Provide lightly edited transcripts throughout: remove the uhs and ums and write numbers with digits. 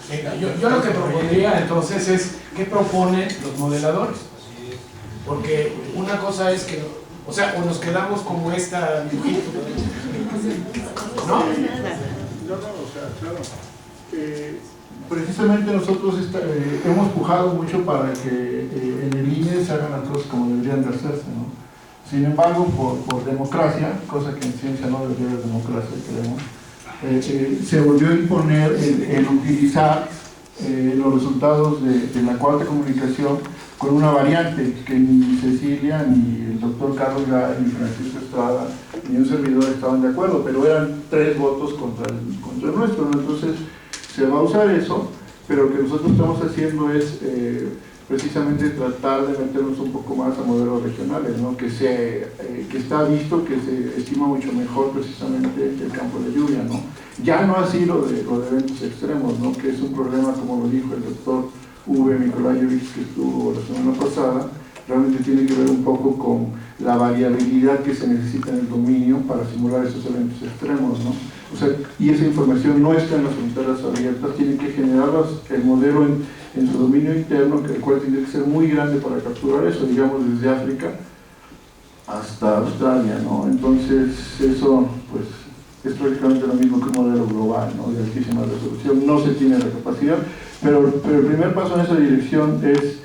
Venga, yo lo que propondría entonces es ¿qué proponen los modeladores? Porque una cosa es que, o sea, o nos quedamos como esta dibujito, ¿no? No, o sea, claro. Precisamente nosotros hemos pujado mucho para que en el INE se hagan las cosas como deberían de hacerse, ¿no? Sin embargo, por democracia, cosa que en ciencia no debería haber democracia, creemos, se volvió a imponer el utilizar los resultados de la cuarta comunicación con una variante que ni Cecilia, ni el doctor Carlos Gay, ni Francisco Estrada, ni un servidor estaban de acuerdo, pero eran 3 votos contra el nuestro, ¿no? Entonces se va a usar eso, pero lo que nosotros estamos haciendo es precisamente tratar de meternos un poco más a modelos regionales, ¿no? que está visto que se estima mucho mejor precisamente el campo de lluvia, ¿no? Ya no así lo de eventos extremos, ¿no? Que es un problema, como lo dijo el doctor V. Nikolaevich, que estuvo la semana pasada, realmente tiene que ver un poco con la variabilidad que se necesita en el dominio para simular esos eventos extremos, ¿no? O sea, y esa información no está en las fronteras abiertas, tiene que generar el modelo en su dominio interno, el cual tiene que ser muy grande para capturar eso, digamos desde África hasta Australia, ¿no? Entonces eso pues es prácticamente lo mismo que un modelo global, ¿no? De altísima resolución. No se tiene la capacidad, pero el primer paso en esa dirección es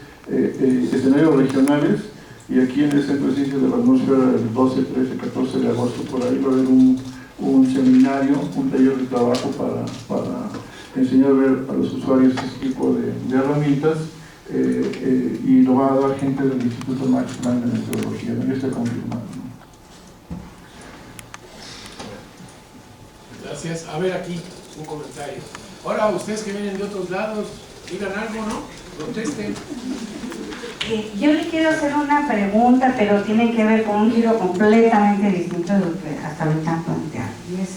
escenarios regionales, y aquí en el Centro de Ciencias de la Atmósfera el 12, 13, 14 de agosto por ahí va a haber un seminario, un taller de trabajo para enseñar a ver a los usuarios este tipo de herramientas, y lo va a dar gente del Instituto Max Planck de Meteorología, no está confirmado, ¿no? Gracias. A ver aquí un comentario. Ahora ustedes que vienen de otros lados, digan algo, ¿no? Protesten. Yo le quiero hacer una pregunta, pero tiene que ver con un giro completamente distinto de lo que hasta ahorita han planteado. Y es,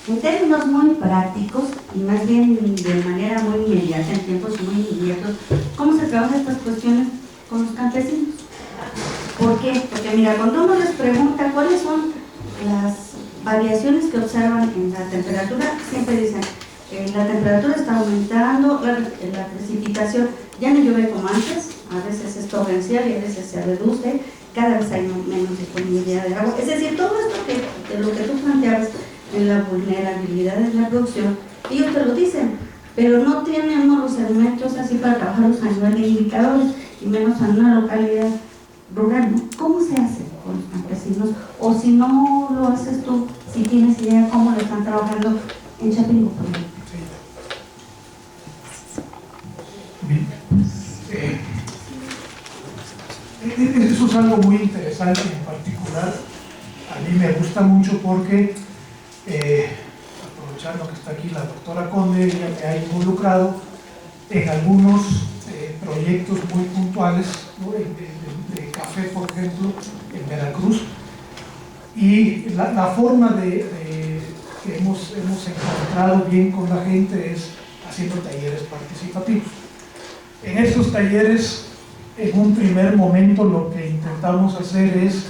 en términos muy prácticos, y más bien de manera muy inmediata, en tiempos muy inmediatos, ¿cómo se trabajan estas cuestiones con los campesinos? ¿Por qué? Porque mira, cuando uno les pregunta cuáles son las variaciones que observan en la temperatura, siempre dicen, la temperatura está aumentando, la precipitación ya no llueve como antes, a veces es torrencial y a veces se reduce, cada vez hay menos disponibilidad de agua. Es decir, todo esto de lo que tú planteabas en la vulnerabilidad de la producción, ellos te lo dicen, pero no tienen uno los elementos así para trabajarlos a nivel de indicadores, y menos en una localidad rural, ¿no? ¿Cómo se hace con los campesinos? O si no lo haces tú, si tienes idea cómo lo están trabajando en Chapingo, por ejemplo. Eso es algo muy interesante, en particular a mí me gusta mucho porque aprovechando que está aquí la doctora Conde, ella me ha involucrado en algunos proyectos muy puntuales, ¿no? de café, por ejemplo, en Veracruz, y la forma que hemos encontrado bien con la gente es haciendo talleres participativos. En estos talleres, en un primer momento, lo que intentamos hacer es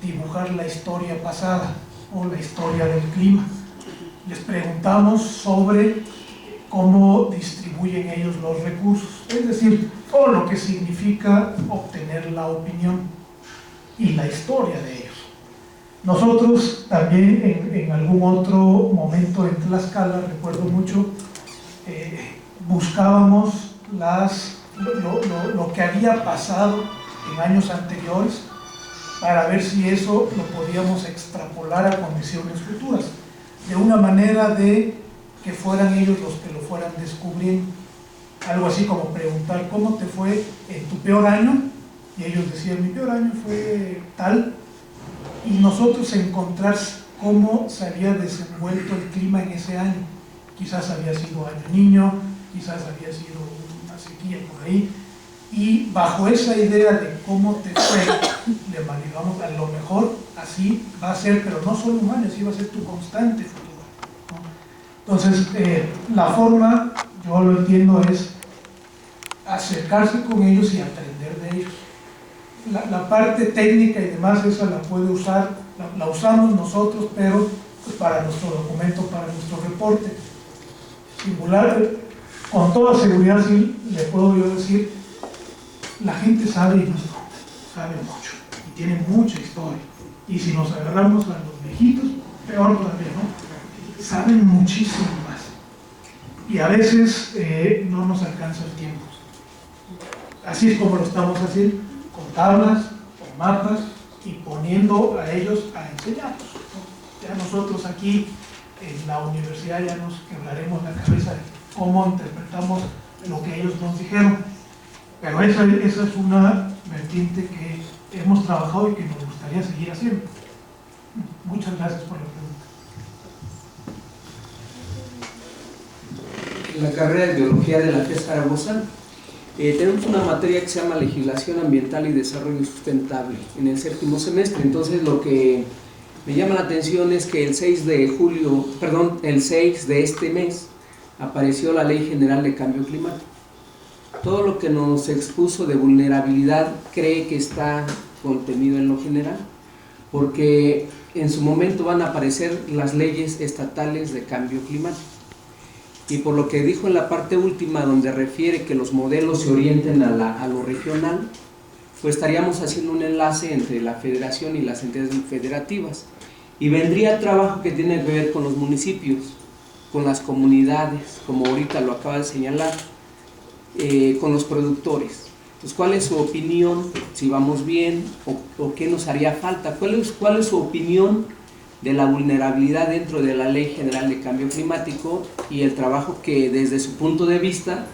dibujar la historia pasada o la historia del clima. Les preguntamos sobre cómo distribuyen ellos los recursos, es decir, todo lo que significa obtener la opinión y la historia de ellos. Nosotros también en algún otro momento en Tlaxcala, recuerdo mucho, buscábamos lo que había pasado en años anteriores para ver si eso lo podíamos extrapolar a condiciones futuras, de una manera de que fueran ellos los que lo fueran descubriendo. Algo así como preguntar ¿cómo te fue en tu peor año? Y ellos decían, mi peor año fue tal, y nosotros encontrar cómo se había desenvuelto el clima en ese año. Quizás había sido año niño, quizás había sido una sequía por ahí, y bajo esa idea de cómo te fue, le manejamos, a lo mejor así va a ser, pero no solo un año, así va a ser tu constante futura, ¿no? Entonces, la forma, yo lo entiendo, es acercarse con ellos y aprender de ellos. La parte técnica y demás, esa la puede usar, la usamos nosotros, pero pues para nuestro documento, para nuestro reporte. con toda seguridad sí le puedo yo decir, la gente sabe y no sabe mucho, y tiene mucha historia. Y si nos agarramos a los viejitos, peor todavía, ¿no? Saben muchísimo más. Y a veces no nos alcanza el tiempo. Así es como lo estamos haciendo, con tablas, con mapas y poniendo a ellos a enseñarnos, ¿no? Ya nosotros aquí en la universidad ya nos quebraremos la cabeza de cómo interpretamos lo que ellos nos dijeron. Pero esa es una vertiente que hemos trabajado y que nos gustaría seguir haciendo. Muchas gracias por la pregunta. En la carrera de Biología de la FES Zaragoza tenemos una materia que se llama Legislación Ambiental y Desarrollo Sustentable en el 7º semestre. Entonces lo que me llama la atención es que el 6 de este mes apareció la Ley General de Cambio Climático. Todo lo que nos expuso de vulnerabilidad cree que está contenido en lo general, porque en su momento van a aparecer las leyes estatales de cambio climático. Y por lo que dijo en la parte última, donde refiere que los modelos se orienten a lo regional, pues estaríamos haciendo un enlace entre la federación y las entidades federativas. Y vendría trabajo que tiene que ver con los municipios, con las comunidades, como ahorita lo acaba de señalar, con los productores. Entonces, ¿cuál es su opinión? Si vamos bien o qué nos haría falta. ¿Cuál es su opinión de la vulnerabilidad dentro de la Ley General de Cambio Climático y el trabajo que desde su punto de vista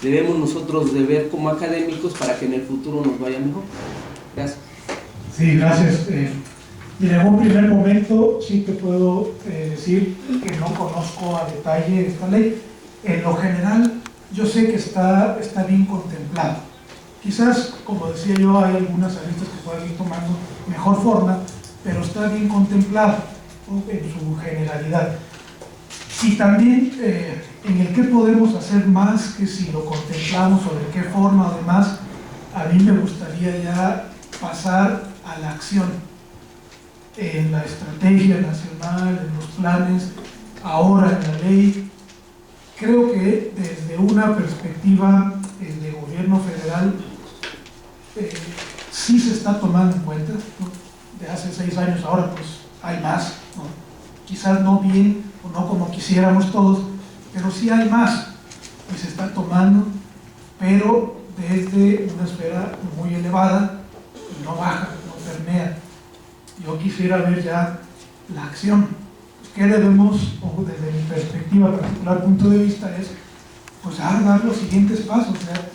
debemos nosotros de ver como académicos para que en el futuro nos vaya mejor? Gracias. Sí, gracias. Mira, en un primer momento sí te puedo decir que no conozco a detalle esta ley. En lo general, yo sé que está bien contemplado. Quizás, como decía yo, hay algunas aristas que pueden ir tomando mejor forma, pero está bien contemplado, ¿no?, en su generalidad. Y también en el que podemos hacer más que si lo contemplamos o de qué forma, además, a mí me gustaría ya pasar a la acción en la estrategia nacional, en los planes, ahora en la ley. Creo que desde una perspectiva de gobierno federal sí se está tomando en cuenta, ¿no? De hace 6 años ahora pues hay más, ¿no? Quizás no bien o no como quisiéramos todos, pero sí hay más y se está tomando, pero desde una esfera muy elevada y no baja, no permea. Yo quisiera ver ya la acción. ¿Qué debemos, o desde mi perspectiva, particular punto de vista, es pues dar los siguientes pasos, ¿verdad?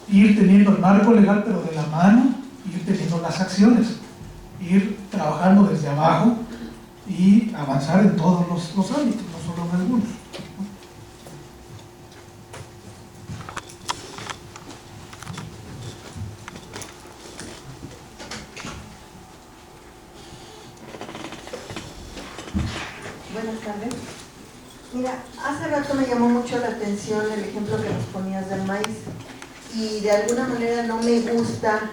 Ir teniendo el marco legal pero de la mano, ir teniendo las acciones, ir trabajando desde abajo y avanzar en todos los ámbitos, no solo en algunos. Buenas tardes. Mira, hace rato me llamó mucho la atención el ejemplo que nos ponías del maíz y de alguna manera no me gusta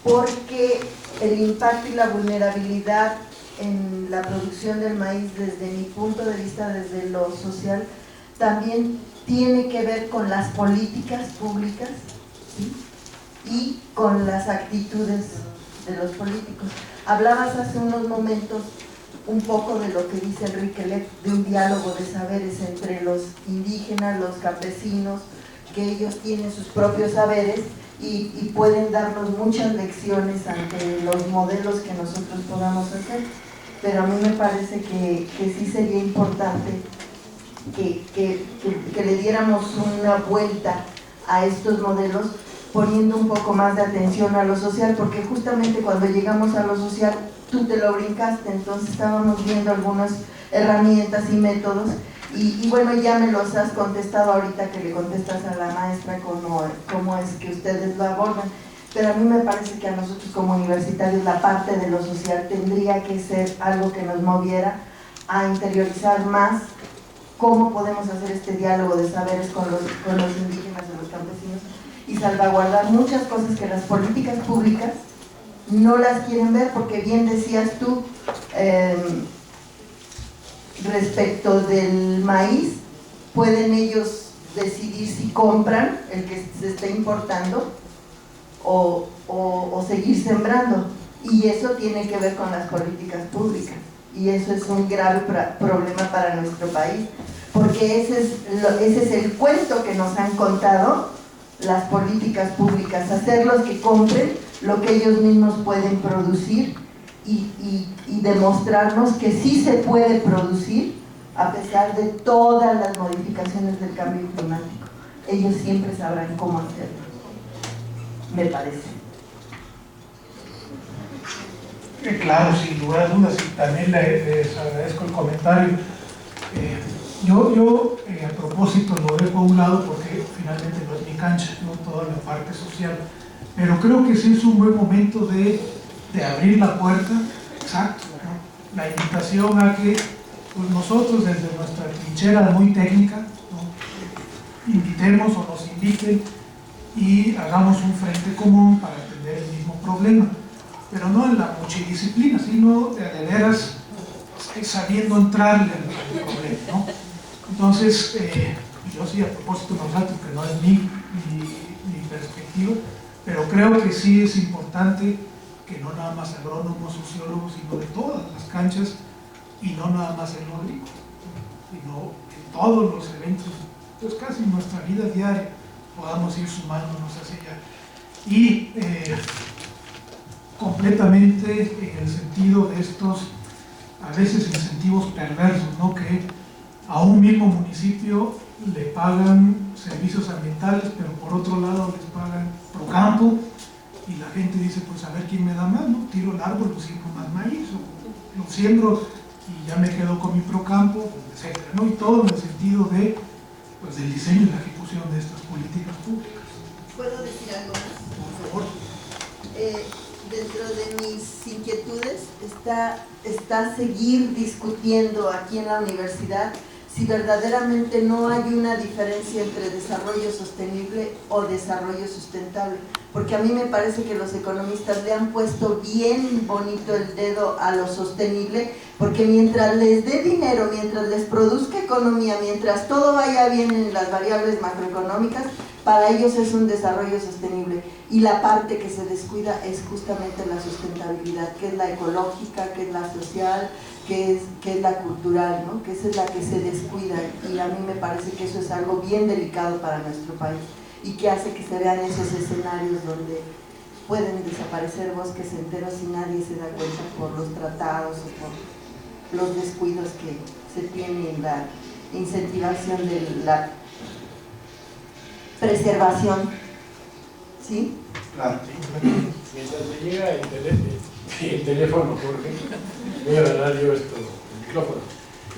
porque el impacto y la vulnerabilidad en la producción del maíz desde mi punto de vista, desde lo social, también tiene que ver con las políticas públicas, ¿sí?, y con las actitudes de los políticos. Hablabas hace unos momentos un poco de lo que dice Enrique Leff, de un diálogo de saberes entre los indígenas, los campesinos, que ellos tienen sus propios saberes y pueden darnos muchas lecciones ante los modelos que nosotros podamos hacer. Pero a mí me parece que sí sería importante que le diéramos una vuelta a estos modelos, poniendo un poco más de atención a lo social, porque justamente cuando llegamos a lo social tú te lo brincaste, entonces estábamos viendo algunas herramientas y métodos y bueno, ya me los has contestado ahorita que le contestas a la maestra cómo es que ustedes lo abordan, pero a mí me parece que a nosotros como universitarios la parte de lo social tendría que ser algo que nos moviera a interiorizar más cómo podemos hacer este diálogo de saberes con los indígenas y los campesinos y salvaguardar muchas cosas que las políticas públicas no las quieren ver, porque bien decías tú respecto del maíz, pueden ellos decidir si compran el que se está importando o seguir sembrando. Y eso tiene que ver con las políticas públicas. Y eso es un grave problema para nuestro país, porque ese es el cuento que nos han contado las políticas públicas, hacerlos que compren lo que ellos mismos pueden producir y demostrarnos que sí se puede producir a pesar de todas las modificaciones del cambio climático. Ellos siempre sabrán cómo hacerlo, me parece. Claro, sin lugar a dudas, y también les agradezco el comentario. Yo a propósito lo dejo a un lado porque finalmente no es mi cancha, no toda la parte social, pero creo que sí es un buen momento de abrir la puerta, exacto, ¿no? La invitación a que pues, nosotros desde nuestra trinchera muy técnica, ¿no? Invitemos o nos inviten y hagamos un frente común para atender el mismo problema, pero no en la multidisciplina, sino de veras sabiendo entrarle al problema, ¿no? Entonces, yo sí, a propósito no salto, que no es mi perspectiva, pero creo que sí es importante que no nada más agrónomos, sociólogos, sino de todas las canchas, y no nada más en lo agrícola, sino en todos los eventos, pues casi en nuestra vida diaria, podamos ir sumándonos hacia allá. Y completamente en el sentido de estos, a veces incentivos perversos, ¿no? Que a un mismo municipio le pagan servicios ambientales, pero por otro lado les pagan pro campo, y la gente dice, pues a ver quién me da más, ¿no? Tiro el árbol, pues siembro más maíz, o lo siembro y ya me quedo con mi pro campo, etc., ¿no? Y todo en el sentido de, pues, del diseño y la ejecución de estas políticas públicas. ¿Puedo decir algo más? Por favor. Dentro de mis inquietudes está seguir discutiendo aquí en la universidad si verdaderamente no hay una diferencia entre desarrollo sostenible o desarrollo sustentable, porque a mí me parece que los economistas le han puesto bien bonito el dedo a lo sostenible, porque mientras les dé dinero, mientras les produzca economía, mientras todo vaya bien en las variables macroeconómicas, para ellos es un desarrollo sostenible, y la parte que se descuida es justamente la sustentabilidad, que es la ecológica, que es la social, que es la cultural, ¿no? Que esa es la que se descuida, y a mí me parece que eso es algo bien delicado para nuestro país, y que hace que se vean esos escenarios donde pueden desaparecer bosques enteros y nadie se da cuenta por los tratados o por los descuidos que se tienen en la incentivación de la preservación, ¿sí? Claro. Mientras me llega el teléfono, Jorge, voy a ganar yo el micrófono.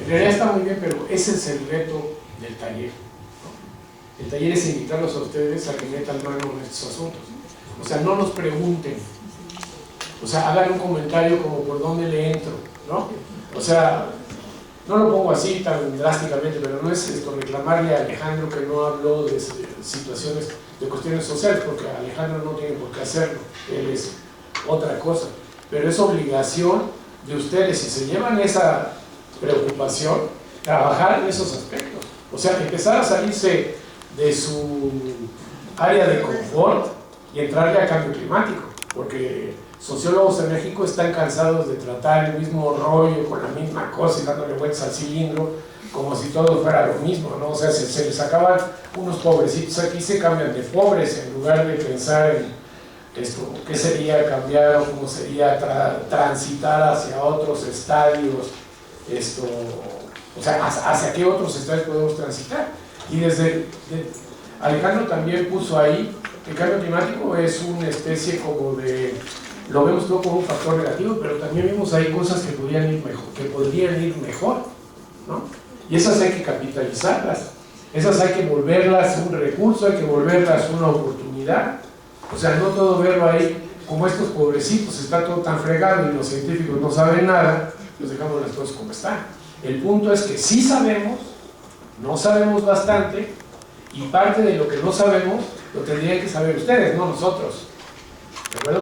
En realidad está muy bien, pero ese es el reto del taller, ¿no? El taller es invitarlos a ustedes a que metan mano en estos asuntos. O sea, no nos pregunten, o sea, hagan un comentario como por dónde le entro, ¿no? O sea, no lo pongo así tan drásticamente, pero no es esto reclamarle a Alejandro que no habló de situaciones, de cuestiones sociales, porque Alejandro no tiene por qué hacerlo, él es otra cosa, pero es obligación de ustedes, si se llevan esa preocupación, trabajar en esos aspectos, o sea, empezar a salirse de su área de confort y entrarle a cambio climático, porque sociólogos en México están cansados de tratar el mismo rollo con la misma cosa y dándole vueltas al cilindro como si todo fuera lo mismo, ¿no? O sea, se les acaban unos pobrecitos aquí, se cambian de pobres en lugar de pensar en esto, qué sería cambiar o cómo sería transitar hacia otros estadios, esto, o sea, hacia qué otros estadios podemos transitar. Y Alejandro también puso ahí que el cambio climático es una especie como de, lo vemos todo como un factor negativo, pero también vemos ahí cosas que podrían ir mejor, ¿no? Y esas hay que capitalizarlas, esas hay que volverlas un recurso, hay que volverlas una oportunidad. O sea, no todo verlo ahí como estos pobrecitos, está todo tan fregado y los científicos no saben nada, pues dejamos las cosas como están. El punto es que sí sabemos, no sabemos bastante, y parte de lo que no sabemos lo tendrían que saber ustedes, no nosotros. ¿De acuerdo?